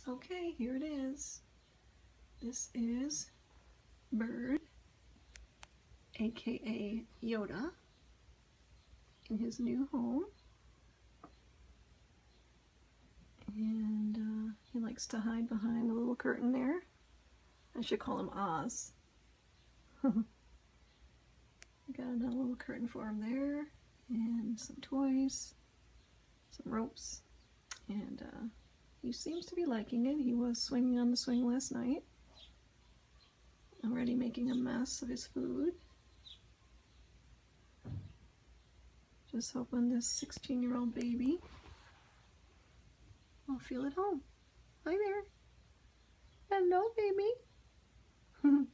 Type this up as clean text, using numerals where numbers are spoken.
Okay, here it is. This is Bird, aka Yoda, in his new home. And he likes to hide behind the little curtain there. I should call him Oz. Got another little curtain for him there, and some toys, some ropes, and he seems to be liking it. He was swinging on the swing last night, already making a mess of his food. Just hoping this 16-year-old baby will feel at home. Hi there. Hello, baby.